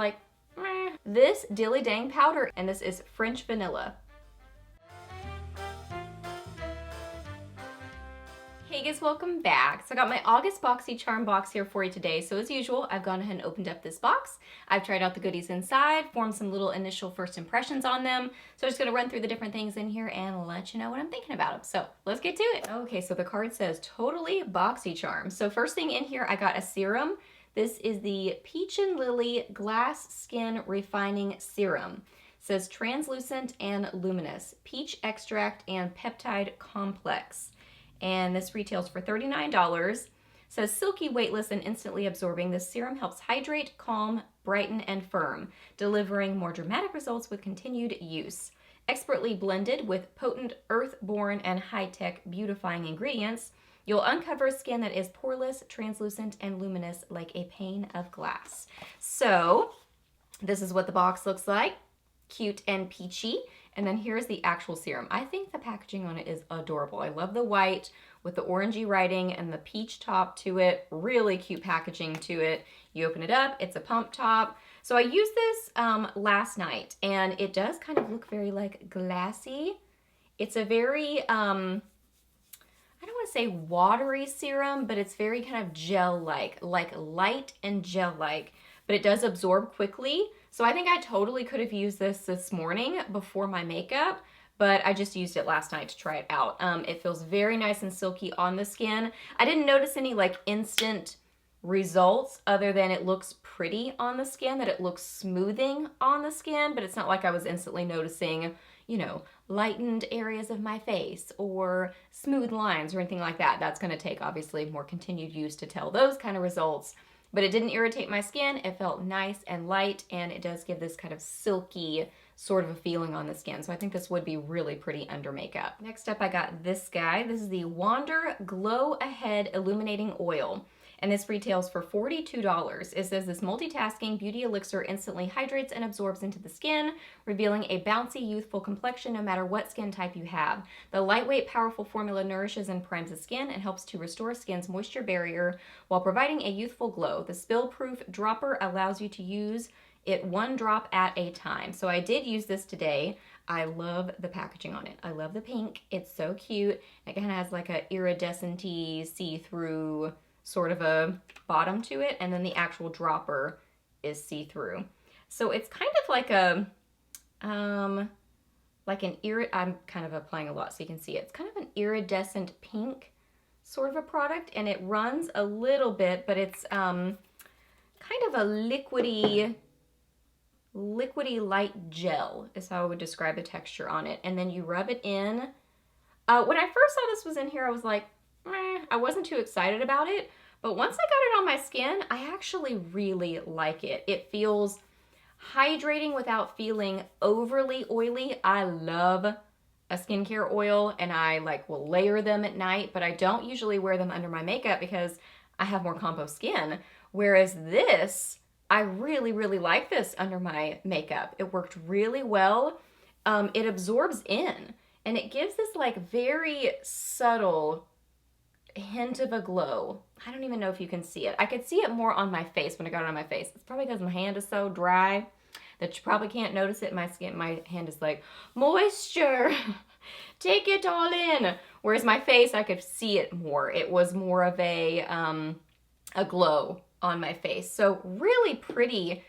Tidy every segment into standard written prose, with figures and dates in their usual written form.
like, meh. This Dilly Dang powder, and this is French Vanilla. Hey guys, welcome back. So I got my August Boxycharm box here for you today. So as usual, I've gone ahead and opened up this box. I've tried out the goodies inside, formed some little initial first impressions on them. So I'm just gonna run through the different things in here and let you know what I'm thinking about them. So let's get to it. Okay, so the card says totally Boxycharm. So first thing in here, I got a serum. This is the Peach and Lily Glass Skin Refining Serum. It says translucent and luminous, peach extract and peptide complex. And this retails for $39. It says silky, weightless, and instantly absorbing. This serum helps hydrate, calm, brighten, and firm, delivering more dramatic results with continued use. Expertly blended with potent earth-born and high-tech beautifying ingredients, you'll uncover skin that is poreless, translucent, and luminous like a pane of glass. So this is what the box looks like. Cute and peachy. And then here's the actual serum. I think the packaging on it is adorable. I love the white with the orangey writing and the peach top to it. Really cute packaging to it. You open it up, it's a pump top. So I used this last night, and it does kind of look very like glassy. It's a very, I don't want to say watery serum, but it's very kind of gel-like, like light and gel-like, but it does absorb quickly. So I think I totally could have used this morning before my makeup, but I just used it last night to try it out. It feels very nice and silky on the skin. I didn't notice any like instant results other than it looks pretty on the skin, that it looks smoothing on the skin, but it's not like I was instantly noticing, you know, lightened areas of my face or smooth lines or anything like that. That's gonna take obviously more continued use to tell those kind of results. But it didn't irritate my skin. It felt nice and light, and it does give this kind of silky sort of a feeling on the skin. So I think this would be really pretty under makeup. Next up, I got this guy. This is the Wander Glow Ahead Illuminating Oil, and this retails for $42. It says this multitasking beauty elixir instantly hydrates and absorbs into the skin, revealing a bouncy, youthful complexion no matter what skin type you have. The lightweight, powerful formula nourishes and primes the skin and helps to restore skin's moisture barrier while providing a youthful glow. The spill-proof dropper allows you to use it one drop at a time. So I did use this today. I love the packaging on it. I love the pink. It's so cute. It kind of has like a iridescent-y, see-through sort of a bottom to it, and then the actual dropper is see-through. So it's kind of like a, I'm kind of applying a lot so you can see it. It's kind of an iridescent pink sort of a product, and it runs a little bit, but it's kind of a liquidy light gel is how I would describe the texture on it. And then you rub it in. When I first saw this was in here, I was like, I wasn't too excited about it, but once I got it on my skin, I actually really like it. It feels hydrating without feeling overly oily. I love a skincare oil, and I will layer them at night, but I don't usually wear them under my makeup because I have more combo skin. Whereas this, I really, really like this under my makeup. It worked really well. It absorbs in, and it gives this very subtle hint of a glow. I don't even know if you can see it. I could see it more on my face when I got it on my face. It's probably because my hand is so dry that you probably can't notice it. My hand is like, moisture, take it all in. Whereas my face, I could see it more. It was more of a glow on my face. So really pretty,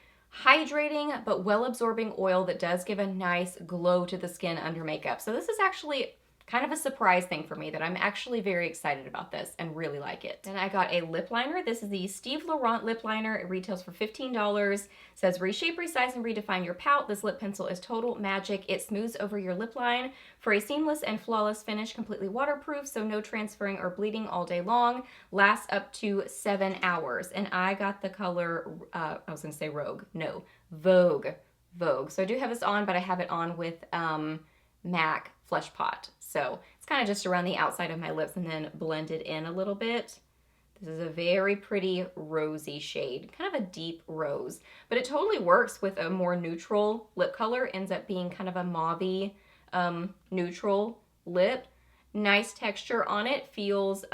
hydrating, but well-absorbing oil that does give a nice glow to the skin under makeup. So this is actually kind of a surprise thing for me that I'm actually very excited about this and really like it. Then I got a lip liner. This is the Steve Laurent lip liner. It retails for $15. It says reshape, resize, and redefine your pout. This lip pencil is total magic. It smooths over your lip line for a seamless and flawless finish, completely waterproof, so no transferring or bleeding all day long. Lasts up to 7 hours. And I got the color, I was gonna say Rogue. No, Vogue. So I do have this on, but I have it on with MAC Flesh Pot. So it's kind of just around the outside of my lips and then blended in a little bit. This is a very pretty rosy shade, kind of a deep rose, but it totally works with a more neutral lip color. Ends up being kind of a mauvey neutral lip. Nice texture on it, feels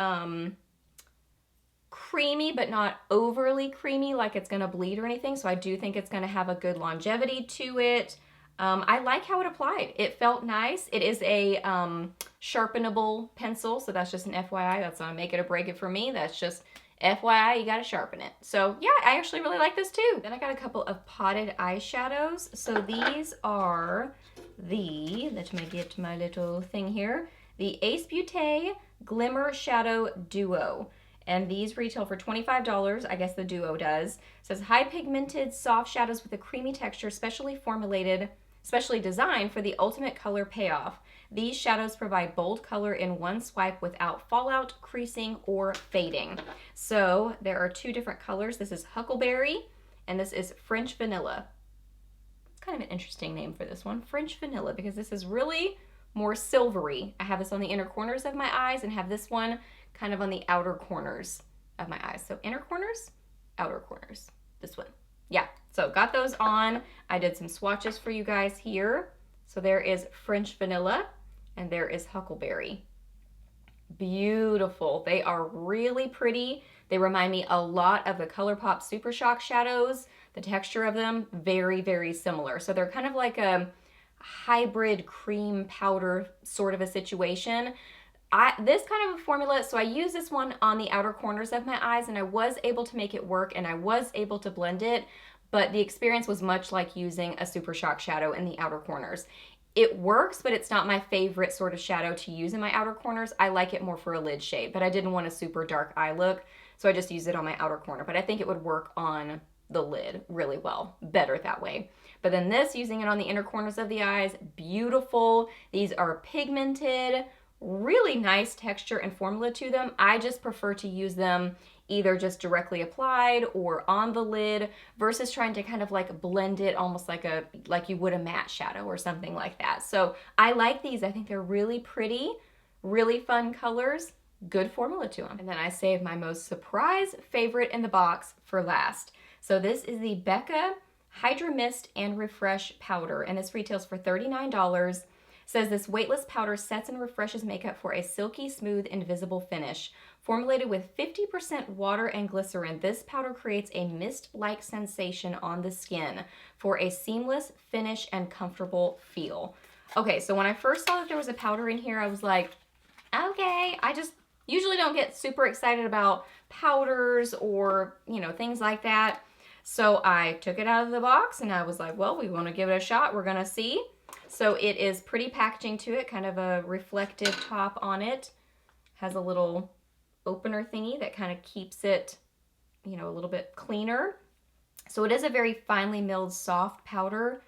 creamy, but not overly creamy, like it's gonna bleed or anything. So I do think it's gonna have a good longevity to it. I like how it applied. It felt nice. It is a sharpenable pencil, so that's just an FYI. That's not a make it or break it for me. That's just FYI, you gotta sharpen it. So yeah, I actually really like this too. Then I got a couple of potted eyeshadows. So these are let me get my little thing here, the Ace Beauté Glimmer Shadow Duo. And these retail for $25. I guess the Duo does. It says high pigmented soft shadows with a creamy texture, specially designed for the ultimate color payoff. These shadows provide bold color in one swipe without fallout, creasing, or fading. So there are two different colors. This is Huckleberry and this is French Vanilla. It's kind of an interesting name for this one, French Vanilla, because this is really more silvery. I have this on the inner corners of my eyes and have this one kind of on the outer corners of my eyes. So inner corners, outer corners, this one. Yeah, so got those on. I did some swatches for you guys here. So there is French Vanilla and there is Huckleberry. Beautiful. They are really pretty. They remind me a lot of the Colourpop Super Shock shadows. The texture of them, very, very similar. So they're kind of like a hybrid cream powder sort of a situation. This kind of a formula, so I use this one on the outer corners of my eyes and I was able to make it work and I was able to blend it, but the experience was much like using a Super Shock shadow in the outer corners. It works, but it's not my favorite sort of shadow to use in my outer corners. I like it more for a lid shade, but I didn't want a super dark eye look, so I just used it on my outer corner, but I think it would work on the lid really well, better that way. But then this, using it on the inner corners of the eyes, beautiful. These are pigmented, really nice texture and formula to them. I just prefer to use them either just directly applied or on the lid versus trying to kind of like blend it almost like you would a matte shadow or something like that. So I like these. I think they're really pretty, really fun colors, good formula to them. And then I saved my most surprise favorite in the box for last. So this is the Becca Hydra Mist and Refresh Powder, and this retails for $39. Says this weightless powder sets and refreshes makeup for a silky, smooth, invisible finish. Formulated with 50% water and glycerin, this powder creates a mist-like sensation on the skin for a seamless finish and comfortable feel. Okay, so when I first saw that there was a powder in here, I was like, okay, I just usually don't get super excited about powders or, you know, things like that. So I took it out of the box and I was like, well, we want to give it a shot. We're going to see. So it is pretty packaging to it, kind of a reflective top on it. Has a little opener thingy that kind of keeps it, you know, a little bit cleaner. So it is a very finely milled soft powder.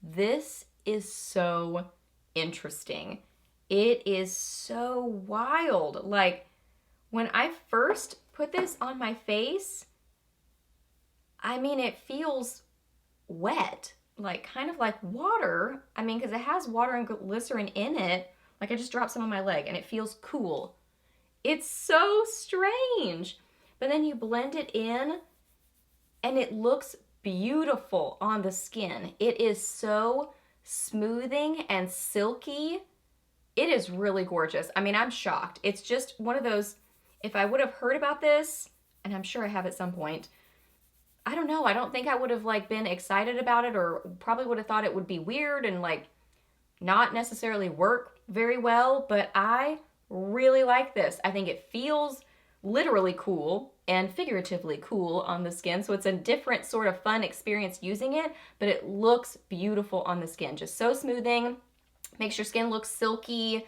This is so interesting. It is so wild. Like when I first put this on my face, I mean, it feels wet. Like kind of like water. I mean, because it has water and glycerin in it. Like I just dropped some on my leg and it feels cool. It's so strange. But then you blend it in and it looks beautiful on the skin. It is so smoothing and silky. It is really gorgeous. I mean, I'm shocked. It's just one of those, if I would have heard about this, and I'm sure I have at some point, I don't know. I don't think I would have like been excited about it, or probably would have thought it would be weird and like not necessarily work very well, but I really like this. I think it feels literally cool and figuratively cool on the skin. So it's a different sort of fun experience using it, but it looks beautiful on the skin. Just so smoothing, makes your skin look silky,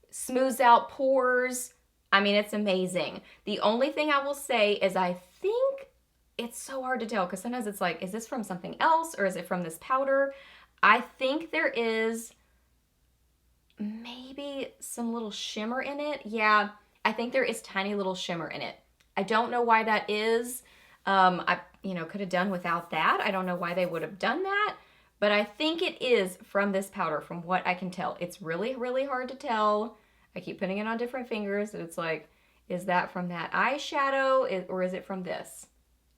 smooths out pores. I mean, it's amazing. The only thing I will say is I think it's so hard to tell because sometimes it's like, is this from something else or is it from this powder? I think there is maybe some little shimmer in it. Yeah, I think there is tiny little shimmer in it. I don't know why that is. I could have done without that. I don't know why they would have done that, but I think it is from this powder from what I can tell. It's really, really hard to tell. I keep putting it on different fingers and it's like, is that from that eyeshadow or is it from this?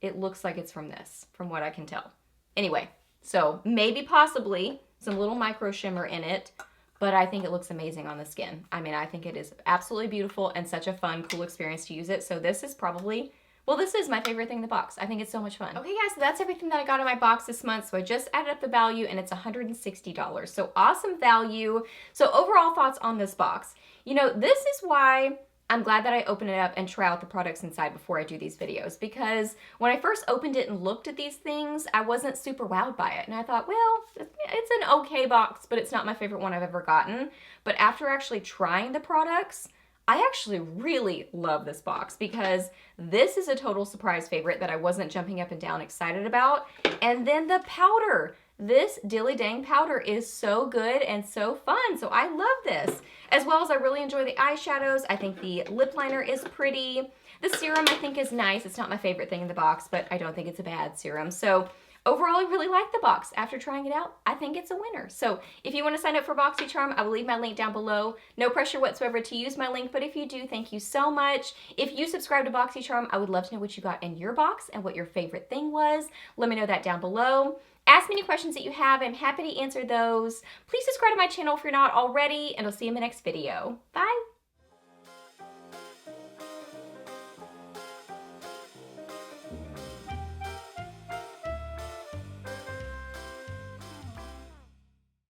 It looks like it's from this, from what I can tell. Anyway, so maybe possibly some little micro shimmer in it, but I think it looks amazing on the skin. I mean, I think it is absolutely beautiful and such a fun, cool experience to use it. So this is probably Well, this is my favorite thing in the box. I think it's so much fun. Okay guys, so that's everything that I got in my box this month. So I just added up the value and it's $160. So awesome value. So overall thoughts on this box. You know, this is why I'm glad that I open it up and try out the products inside before I do these videos, because when I first opened it and looked at these things, I wasn't super wowed by it. And I thought, well, it's an okay box, but it's not my favorite one I've ever gotten. But after actually trying the products, I actually really love this box, because this is a total surprise favorite that I wasn't jumping up and down excited about. And then the powder. This Dilly Dang powder is so good and so fun, so I love this. As well as I really enjoy the eyeshadows. I think the lip liner is pretty. The serum I think is nice. It's not my favorite thing in the box, but I don't think it's a bad serum. So overall, I really like the box. After trying it out, I think it's a winner. So if you want to sign up for Boxycharm, I will leave my link down below. No pressure whatsoever to use my link, but if you do, thank you so much. If you subscribe to Boxycharm, I would love to know what you got in your box and what your favorite thing was. Let me know that down below. Ask me any questions that you have. I'm happy to answer those. Please subscribe to my channel if you're not already, and I'll see you in the next video. Bye!